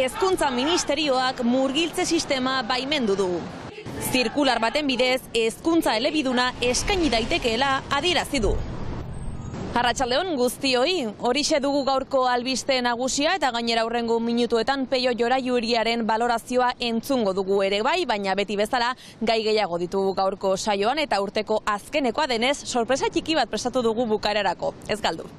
Hezkuntza Ministerioak murgiltze sistema baimendu du. Zirkular baten bidez, hezkuntza elebiduna eskaini daitekeela adierazi du. Arratsaldeon guztioi, horixe dugu gaurko albiste nagusia eta gainera aurrengo minutuetan Peio Joraiuriaren balorazioa entzungo dugu ere bai, baina beti bezala gai gehiago ditugu gaurko saioan eta urteko azkenekoa denez sorpresa txiki bat prestatu dugu bukaerarako. Ez galdu.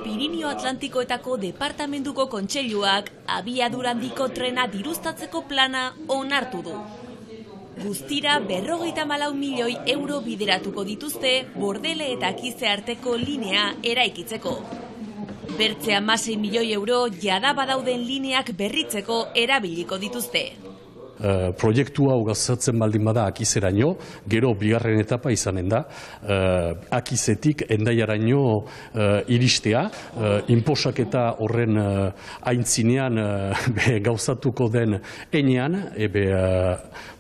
Pirinio Atlantikoetako departamentuko kontseiluak abiadura handiko trena diruztatzeko plana onartu du. Guztira 54 milioi euro bideratuko dituzte Bordele eta Akize arteko linea eraikitzeko. Bertzea 6 milioi euro jada badauden lineak berritzeko erabiliko dituzte. Proiektu hau gauzatzen baldin bada Akizeraino, gero bigarren etapa izanen da, Akizetik Hendaiaraino iristea, inposaketa horren aintzinean gauzatuko den enean,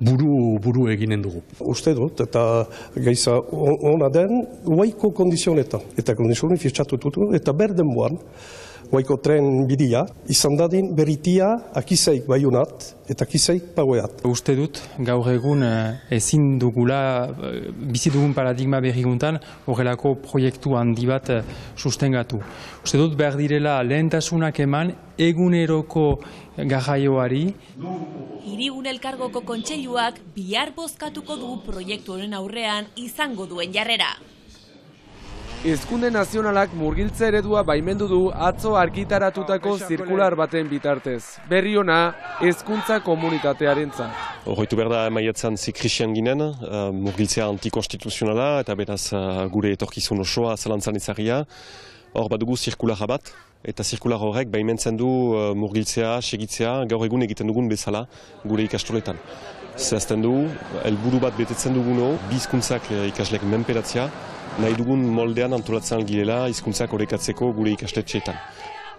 buru eginen dugu. Uste dut, eta gaiza ona den, huaiko kondizionetan, eta kondizionen fitxatututu, eta berdenboan, huaiko tren bidia, izan dadin beritia Akizeik Baiunat eta Akizeik Paueat. Uste dut, gaur egun ezin dugula, bizi dugun paradigma berriguntan, horrelako proiektu handi bat sustengatu. Uste dut behar direla lehentasunak eman eguneroko garraioari. Hirigun Elkargoko kontseiluak bihar bozkatuko du proiektu honen aurrean izango duen jarrera. Hezkunde nazionalak murgiltze eredua baimendu du atzo argitaratutako zirkular baten bitartez. Berri ona, hezkuntza komunitatearentzat. Horretu behar da maiatzan zikrisian ginen, murgiltzea antikonstituzionala eta beraz gure etorkizun osoa zalantzan izagia. Hor bat dugu zirkulara bat, eta zirkular horrek baimentzen du murgiltzea, segitzea, gaur egun egiten dugun bezala gure ikastoletan. Zehazten du, helburu bat betetzen duguno, bi hizkuntzak ikaslek menperatzea, nahi dugun moldean antolatzen girela hizkuntzak orekatzeko gure ikastetxeetan.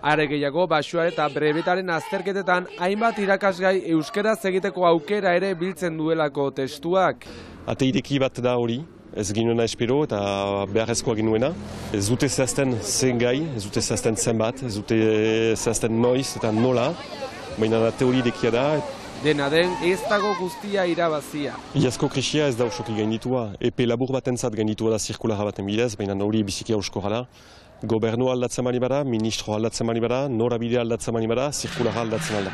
Are gehiago, basua eta brebetaren azterketetan hainbat irakasgai euskaraz egiteko aukera ere biltzen duelako testuak. Ate ireki bat da hori, ez ginuena espero eta beharrezkoa ginuena. Ez dute zehazten zen gai, ez dute zehazten zenbat, ez dute zehazten noiz eta nola, baina teori irekia da. Dena den, ez dago guztia irabazia. Iazko krisia ez da osoki gainditua. Epe labur batentzat gainditua da zirkulara baten bidez, baina hori biziki hauskora da. Gobernu aldatzen mani bada, ministro aldatzen mani bada, norabide aldatzen mani bada, zirkulara aldatzen alda.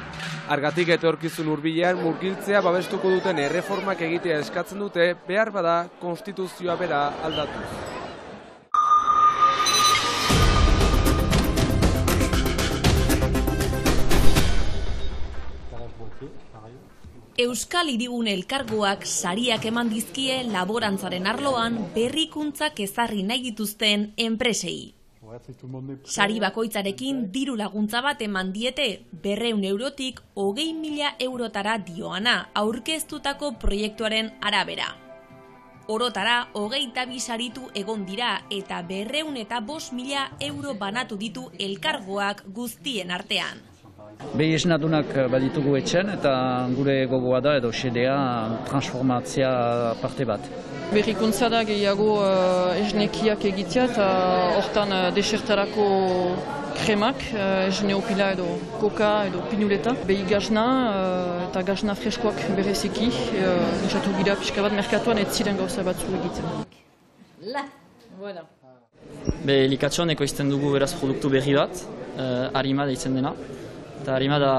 Argatik etorkizun hurbilean murgiltzea babestuko duten erreformak egitea eskatzen dute, behar bada konstituzioa bera aldatu. Euskal Hirigune Elkargoak sariak eman dizkie laborantzaren arloan berrikuntzak ezarri nahi dituzten enpresei. Sari bakoitzarekin diru laguntza bat eman diete 200 eurotik 20.000 eurotara dioana aurkeztutako proiektuaren arabera. Orotara 22 saritu egon dira eta 205.000 euro banatu ditu elkargoak guztien artean. Behi esnadunak baditugu etxen eta gure gogoa da edo xedea transformatzea parte bat. Berrikuntza da gehiago esnekiak egitea eta hortan desertarako kremak, esne opila edo koka edo pinuleta. Behi gazna eta gazna freskoak bereziki, nesatu gira pixka bat merkatuan ez ziren gauza batzu egiten. Likatxoan ekoizten dugu beraz produktu berri bat, harima deitzen dena. Eta harima da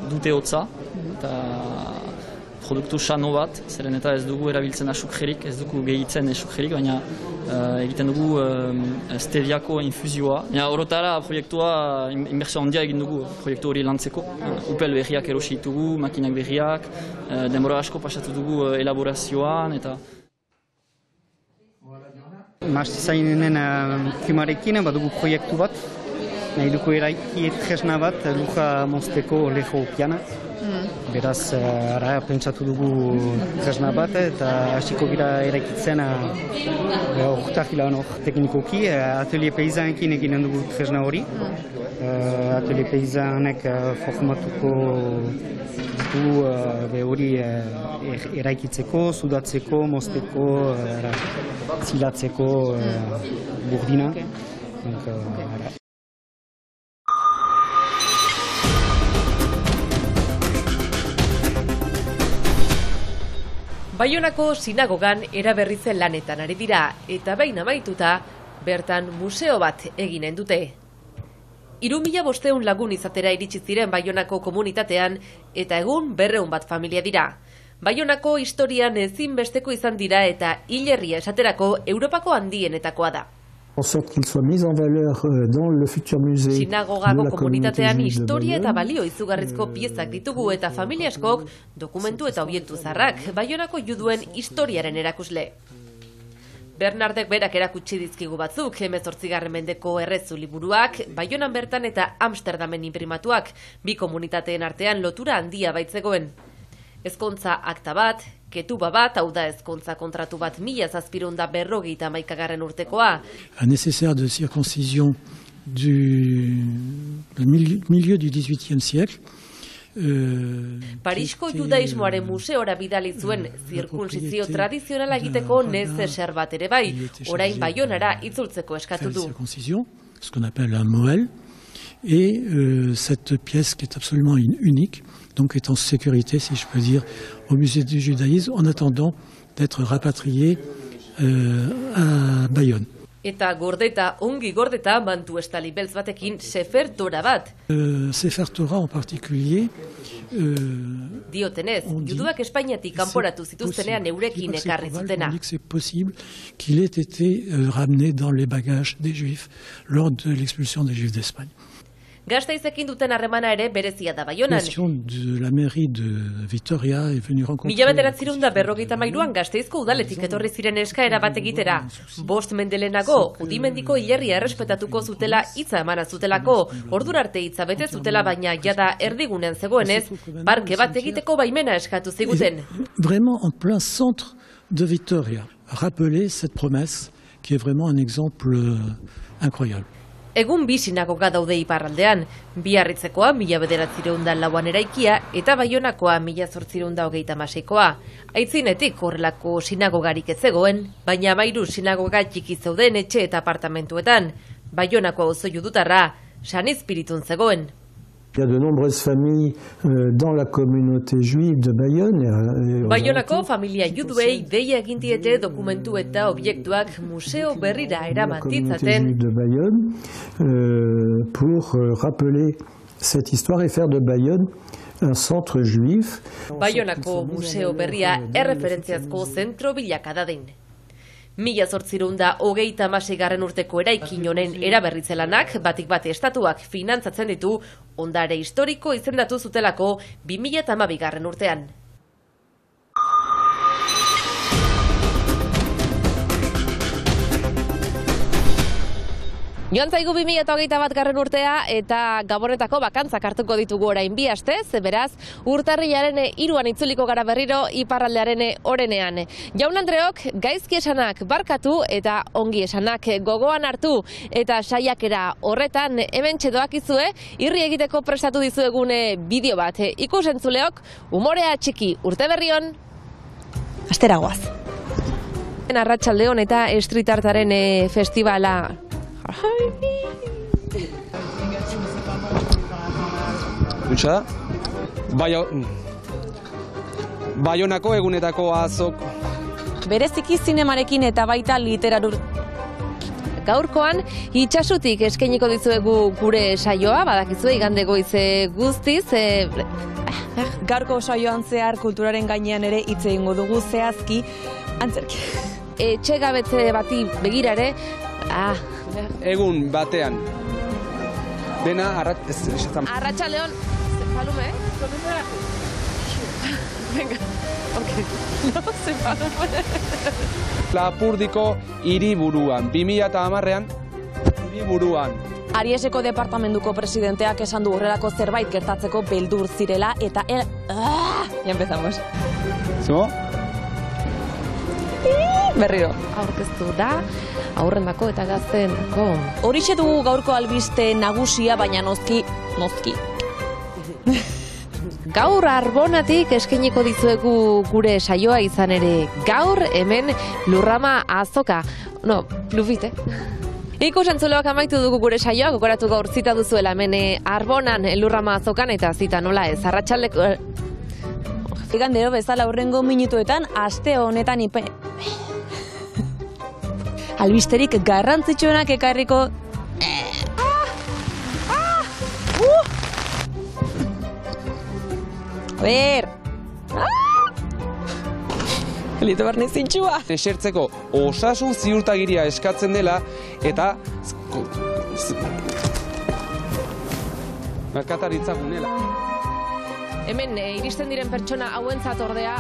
dute hotza, eta produktu sano bat, zeren eta ez dugu erabiltzen asukrerik, ez dugu gehitzen asukrerik, baina egiten dugu steviako infuzioa. Orotara proiektua, inbertsio handia egin dugu proiektu hori lantzeko. Upel berriak erosi ditugu, makinak berriak, denbora asko pasatu dugu elaborazioan, eta... Mastizainen firmarekin badugu proiektu bat, nahi duko eraiki tresna bat luja mozteko leho piana. Beraz, ara pentsatu dugu tresna bat eta hasiko gira eraikitzen urtahilan teknikoki. Atelier peizanekin eginen dugu tresna hori. Atelier peizanek formatuko leku hori eraikitzeko, sudatzeko, mozteko, zilatzeko burdina. Baionako sinagogan eraberritzen lanetan ari dira, eta behin amaituta, bertan museo bat eginen dute. 3.500 lagun izatera iritsi ziren Baionako komunitatean, eta egun 200 bat familia dira. Baionako historian ezinbesteko izan dira eta hilerria esaterako Europako handienetakoa da. Sinagogako komunitatean historia eta balio izugarrizko piezak ditugu eta familia askok dokumentu eta obiektu zarrak Baionako juduen historiaren erakusle. Bernardek berak erakutsi dizkigu batzuk, 18. mendeko errezu liburuak, Baionan bertan eta Amsterdamen inprimatuak, bi komunitateen artean lotura handia baitzegoen. Ezkontza akta bat, ketuba bat, hau da ezkontza kontratu bat 1751 urtekoa. Un nécessaire de circoncision du milieu du XVIIIe siècle. Parisko judaismoaren museora bidali zuen zirkunsizio tradizionala egiteko nezeser bat ere bai, orain Baionara itzultzeko eskatu du. Ce qu'on appelle un moël, et cette pièce qui est absolument unique, donc est en sécurité, si je peux dire, au musée du judaïsme, en attendant d'être rapatrié à Bayonne. Eta gordeta, ongi gordeta, mantu estali beltz batekin Sefer Tora bat. Sefer Tora en particulier... Diotenez, juduak Espainiatik kanporatu zituztenean eurekin ekarri zutena. C'est possible qu'il ait été ramené dans les bagages des Juifs lors de l'expulsion des Juifs d'Espagne. Gasteizekin duten harremana ere berezia da Baionan. La mairie de Vitoria est venue rencontrer... 1953an Gasteizko udaletik etorri ziren eskaera bat egitera. 5 mendelenago, udimendiko hilerria errespetatuko zutela hitza emana zutelako. Ordura arte hitza bete zutela, baina jada erdigunean zegoenez, parke bat egiteko baimena eskatu ziguten. Vraiment en plein centre de Vitoria. Rappeler cette promesse qui est vraiment un exemple incroyable. Egun bi sinagoga daude iparraldean, Biarritzekoa 1904an eraikia eta Baionakoa 1836koa. Aitzinetik horrelako sinagogarik ez zegoen, baina 13 sinagoga txiki zeuden etxe eta apartamentuetan. Baionako auzo judutarra San Espiritun zegoen. Il y a de nombreuses familles dans la communauté juive de Bayonne. Baionako familia juduei deia egin diete dokumentu eta obiektuak museo berrira eraman ditzaten. De Bayonne pour rappeler cette histoire et faire de Bayonne un centre juif. Baionako museo berria erreferentziazko zentro bilaka dadin. 1826 urteko eraikin honen eraberritzelanak batik bat estatuak finantzatzen ditu, ondare historiko izendatu zutelako 2012 urtean. Joan zaigu 2021 urtea eta Gabonetako bakantzak hartuko ditugu orain 2 astez, beraz, urtarrilaren 3an itzuliko gara berriro iparraldearen orenean. Jaun Andreok, gaizki esanak barkatu eta ongi esanak gogoan hartu eta saiakera horretan hementxe doakizue, irri egiteko prestatu dizuegune bideo bat. Ikusentzuleok, umorea txiki urte berrion, asteragoaz. Arratsaldeon eta Street Artaren festivala Gutsa, Baionako egunetako azok. Bereziki zinemarekin eta baita literatur. Gaurkoan, itxasutik eskainiko dizuegu gure saioa, badakizue igande goize guztiz. Gaurko saioan zehar kulturaren gainean ere hitz egingo dugu zehazki antzerki. Etxegabetze bati begira ere, egun batean. Dena Arratsaldeon, Palume, Venga. Okay. No, Palume. Lapurdiko hiriburuan, 2010an hiriburuan. Arieseko departamentuko presidenteak esan du horrelako zerbait gertatzeko beldur zirela eta Ya empezamos. ¿Zo? Berriro, aurkeztu da, aurrendako eta gazteenako. Horixe dugu gaurko albiste nagusia, baina nozki. gaur Arbonatik eskainiko dizuegu gure saioa izan ere. Gaur hemen Lurrama azoka. No, Lufit, Ikusentzuleak amaitu dugu gure saioa, gogoratu gaur zita duzuela hemen Arbonan Lurrama azokan eta zita nola ez. Arratsaldeko Igandero bezala hurrengo minutuetan aste honetan albisterik garrantzitsuenak ekarriko Elito barne zintxua! Esertzeko osasun ziurtagiria eskatzen dela eta merkataritza gunela. Hemen iristen diren pertsona hauentzat ordea